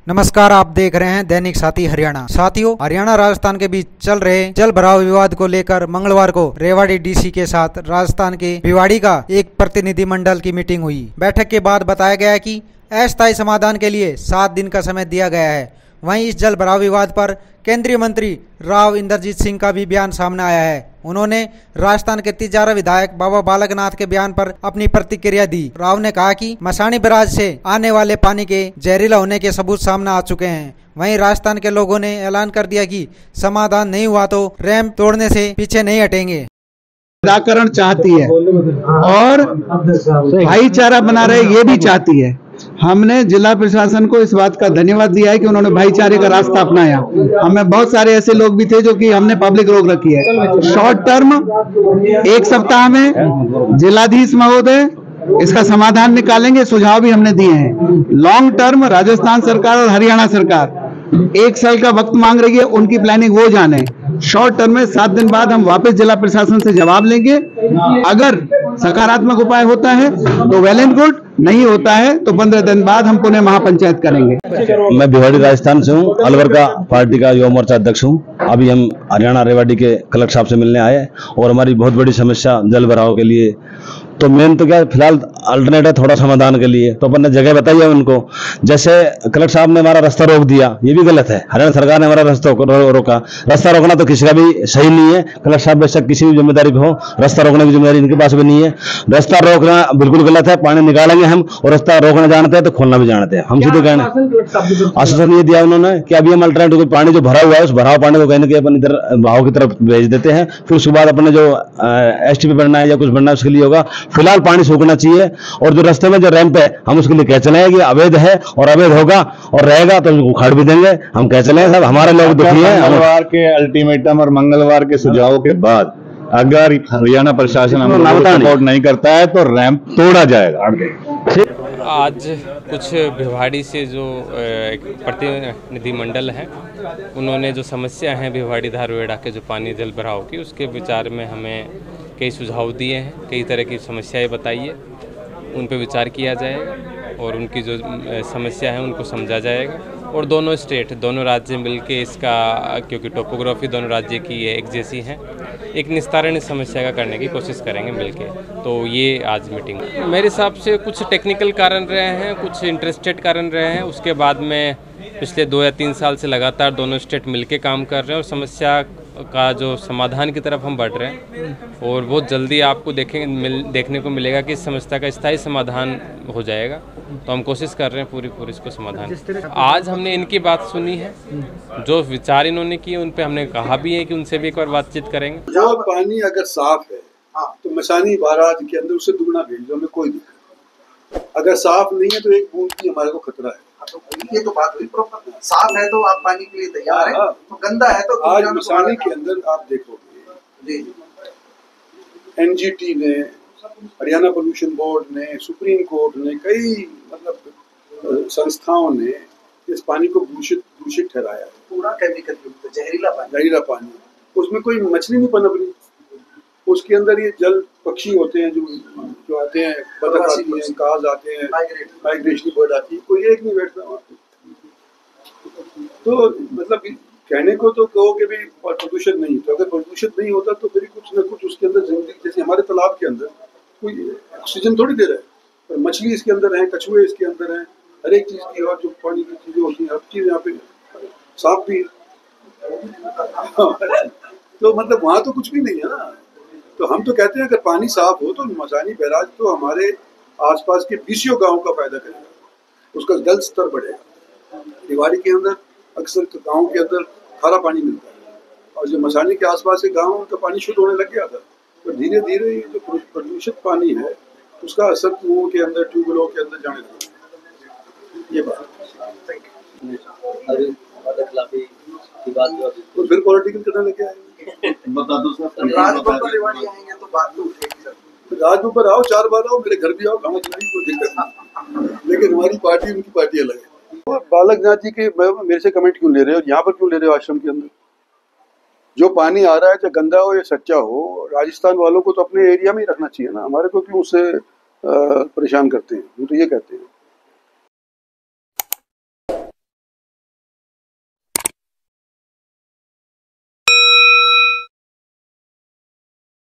नमस्कार, आप देख रहे हैं दैनिक साथी हरियाणा। साथियों, हरियाणा राजस्थान के बीच चल रहे जल भराव विवाद को लेकर मंगलवार को रेवाड़ी डीसी के साथ राजस्थान के भिवाड़ी का एक प्रतिनिधिमंडल की मीटिंग हुई। बैठक के बाद बताया गया कि अस्थायी समाधान के लिए 7 दिन का समय दिया गया है। वहीं इस जल भराव विवाद पर केंद्रीय मंत्री राव इंद्रजीत सिंह का भी बयान सामने आया है। उन्होंने राजस्थान के तिजारा विधायक बाबा बालकनाथ के बयान पर अपनी प्रतिक्रिया दी। राव ने कहा कि मसानी बैराज से आने वाले पानी के जहरीला होने के सबूत सामने आ चुके हैं। वहीं राजस्थान के लोगों ने ऐलान कर दिया कि समाधान नहीं हुआ तो रैंप तोड़ने से पीछे नहीं हटेंगे। निराकरण चाहती है और भाईचारा बना रहे ये भी चाहती है। हमने जिला प्रशासन को इस बात का धन्यवाद दिया है कि उन्होंने भाईचारे का रास्ता अपनाया। हमें बहुत सारे ऐसे लोग भी थे जो कि हमने पब्लिक रोक रखी है। शॉर्ट टर्म 1 सप्ताह में जिलाधीश महोदय इसका समाधान निकालेंगे, सुझाव भी हमने दिए हैं। लॉन्ग टर्म राजस्थान सरकार और हरियाणा सरकार 1 साल का वक्त मांग रही है, उनकी प्लानिंग वो जाने। शॉर्ट टर्म में 7 दिन बाद हम वापस जिला प्रशासन से जवाब लेंगे। अगर सकारात्मक उपाय होता है तो वेल एंड गुड, नहीं होता है तो 15 दिन बाद हम पुनः महापंचायत करेंगे। मैं भिवाड़ी राजस्थान से हूँ, अलवर का पार्टी का युवा मोर्चा अध्यक्ष हूँ। अभी हम हरियाणा रेवाड़ी के कलेक्टर साहब से मिलने आए और हमारी बहुत बड़ी समस्या जल भराव के लिए, तो मेन तो क्या फिलहाल अल्टरनेट है थोड़ा समाधान के लिए, तो अपन ने जगह बताई है उनको। जैसे कलेक्टर साहब ने हमारा रास्ता रोक दिया, ये भी गलत है। हरियाणा सरकार ने हमारा रास्ता रोका। रास्ता रोकना तो किसी का भी सही नहीं है। कलेक्टर साहब बेशक किसी भी जिम्मेदारी पे हो, रास्ता रोकने की जिम्मेदारी इनके पास भी नहीं है। रास्ता रोकना बिल्कुल गलत है। पानी निकालेंगे हम, और रास्ता रोकना जानते हैं तो खोलना भी जानते हैं। हम सीधे कहना आश्वासन ये दिया उन्होंने कि अभी हम अल्टरनेट पानी जो भरा हुआ है उस भराव पानी को कहने के अपन इधर भाव की तरफ भेज देते हैं। फिर उसके बाद अपने जो STP बनना है या कुछ बनना है उसके लिए होगा। फिलहाल पानी सूखना चाहिए, और जो रास्ते में जो रैंप है हम उसके लिए कह चले हैं कि अवैध है और अवैध होगा और रहेगा तो उसको उखाड़ भी देंगे। हम कह चले हैं सब हमारे लोग दुखी हैं। मंगलवार के अल्टीमेटम और मंगलवार के सुझावों के बाद अगर हरियाणा प्रशासन हम सपोर्ट नहीं करता है तो रैंप तोड़ा जाएगा। आज कुछ भिवाड़ी से जो एक प्रतिनिधिमंडल है, उन्होंने जो समस्या है भिवाड़ी धारवेड़ा के जो पानी जल भराव की, उसके विचार में हमें कई सुझाव दिए हैं। कई तरह की समस्याएं बताई है, उन पे विचार किया जाएगा और उनकी जो समस्या है उनको समझा जाएगा। और दोनों स्टेट, दोनों राज्य मिलके इसका, क्योंकि टोपोग्राफी दोनों राज्य की एक जैसी है, एक निस्तारण इस समस्या का करने की कोशिश करेंगे मिलके। तो ये आज मीटिंग मेरे हिसाब से कुछ टेक्निकल कारण रहे हैं, कुछ इंटरेस्टेड कारण रहे हैं। उसके बाद में पिछले 2 या 3 साल से लगातार दोनों स्टेट मिलके काम कर रहे हैं और समस्या का जो समाधान की तरफ हम बढ़ रहे हैं। और बहुत जल्दी आपको देखने को मिलेगा कि इस समस्या का स्थायी समाधान हो जाएगा। तो हम कोशिश कर रहे हैं पूरी इसको समाधान। आज हमने इनकी बात सुनी है, जो विचार इन्होंने किए उन पे हमने कहा भी है कि उनसे भी एक बार बातचीत करेंगे। जो पानी अगर साफ है तो मसानी बैराज के अंदर उससे दुगना भेज दो, हमें कोई दिक्कत नहीं। अगर साफ नहीं है तो एक बूंद की हमारे को खतरा है। तो ये तो बात हुई प्रॉपर। साफ है तो आप पानी के लिए तैयार हैं, तो गंदा है तो आज मसानी के अंदर आप देखोगे NGT ने, हरियाणा पोल्यूशन बोर्ड ने, सुप्रीम कोर्ट ने, कई मतलब संस्थाओं ने इस पानी को दूषित ठहराया है। पूरा केमिकल युक्त जहरीला पानी। उसमें कोई मछली नहीं पनप रही। उसके अंदर ये जल पक्षी होते हैं जो आते हैं, बतख आती हैं, काज आते हैं, माइग्रेशनरी बर्ड आती है, कोई एक नहीं बैठता वहाँ पे। तो मतलब कहने को तो कहो कि भाई प्रदूषण नहीं, तो अगर प्रदूषण नहीं होता तो फिर कुछ न कुछ उसके अंदर जिंदगी, जैसे हमारे तालाब के अंदर कोई ऑक्सीजन थोड़ी दे रहा है, पर मछली इसके अंदर है, कछुए इसके अंदर हैं, हर एक चीज की, और जो पानी की चीजें होती हैं, हर चीज यहाँ पे, सांप भी तो मतलब वहाँ तो कुछ भी नहीं है ना। तो हम तो कहते हैं अगर पानी साफ हो तो मसानी बैराज तो हमारे आसपास के 20 गांव का फायदा करेगा, उसका जल स्तर बढ़ेगा। भिवाड़ी के अंदर अक्सर गांव के अंदर खारा पानी मिलता है, और जो मसानी के आसपास के गांव उनका पानी शुद्ध होने लग गया था। तो धीरे धीरे ये जो प्रदूषित पानी है उसका असर कुओं के अंदर, ट्यूबवेलों के अंदर जाने लगा। ये बात तो फिर पॉलिटिकल करने लगे आएंगे। बता दो सर, राजभवन रेवाड़ी आएंगे तो बात तो उठेगी सर। राजभवन आओ, 4 बार आओ, मेरे घर भी आओ, खाना खिलाएंगे, कोई दिक्कत नहीं। लेकिन हमारी पार्टी, उनकी पार्टी अलग है। बालकनाथ जी के मेरे से कमेंट क्यों ले रहे हो? यहाँ पर क्यों ले रहे हो? आश्रम के अंदर जो पानी आ रहा है, चाहे गंदा हो या सच्चा हो, राजस्थान वालों को तो अपने एरिया में ही रखना चाहिए ना। हमारे को क्यों उससे परेशान करते हैं? वो तो ये कहते हैं